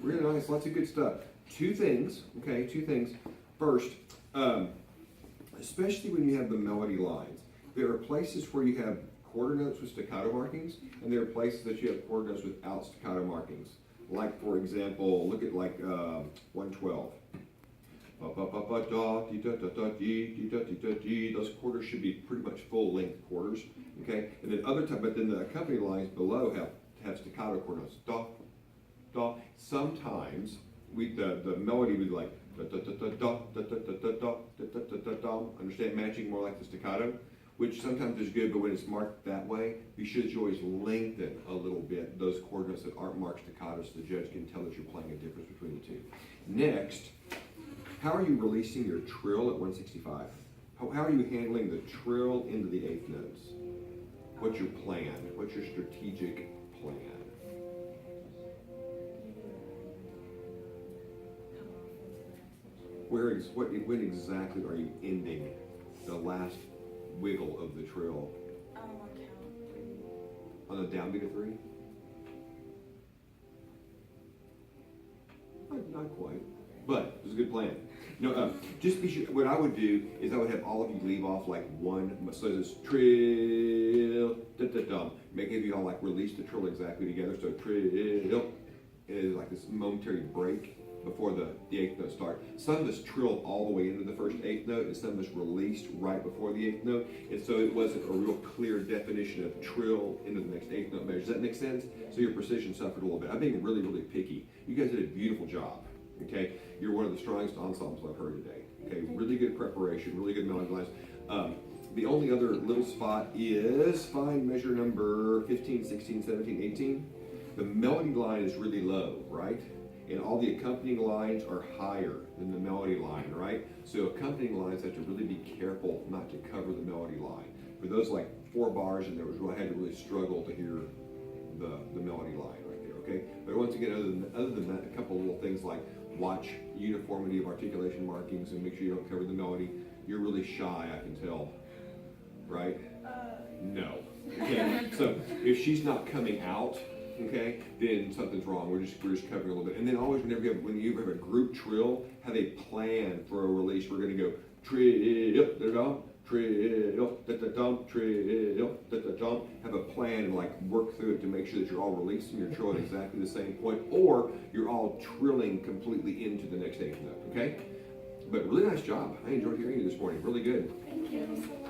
Really nice, lots of good stuff. Two things. First, especially when you have the melody lines, there are places where you have quarter notes with staccato markings, and there are places that you have quarter notes without staccato markings. Like, for example, look at like 112. Those quarters should be pretty much full length quarters, okay? And then but then the accompanying lines below have staccato quarter notes. Da, da. Sometimes the melody would be like da da da da da da da da da da da da da. Understand, matching more like the staccato, which sometimes is good, but when it's marked that way, be sure that you always lengthen a little bit those quarter notes that aren't marked staccato, so the judge can tell that you're playing a difference between the two. Next, how are you releasing your trill at 165? How are you handling the trill into the eighth notes? What's your plan? What's your strategic plan? When exactly are you ending the last wiggle of the trill? On the downbeat of 3? Not quite, but it's a good plan. No, just be sure. What I would do is I would have all of you leave off like one. So it's trill, da da da. Maybe you all like release the trill exactly together. So trill, and it's like this momentary break before the eighth note starts. Some of us trilled all the way into the first eighth note, and some of us released right before the eighth note, and so it wasn't a real clear definition of trill into the next eighth note measure. Does that make sense? So your precision suffered a little bit. I'm being really, really picky. You guys did a beautiful job. Okay, you're one of the strongest ensembles I've heard today. Okay, really good preparation, really good melody lines. The only other little spot is find measure number 15, 16, 17, 18. The melody line is really low, right? And all the accompanying lines are higher than the melody line, right? So accompanying lines have to really be careful not to cover the melody line. For those like 4 bars, and I had to really struggle to hear the melody line right there, okay? But once again, other than that, a couple of little things like watch uniformity of articulation markings and make sure you don't cover the melody. You're really shy, I can tell, right? No. Okay, so if she's not coming out, okay, then something's wrong. We're just covering a little bit. And then always when you have a group trill, have a plan for a release. We're going to go trill, da-da-dum, trill, da-da-dum, trill, da-da-dum. Have a plan and like work through it to make sure that you're all releasing your trill at exactly the same point, or you're all trilling completely into the next eighth note, okay? But really nice job. I enjoyed hearing you this morning. Really good. Thank you.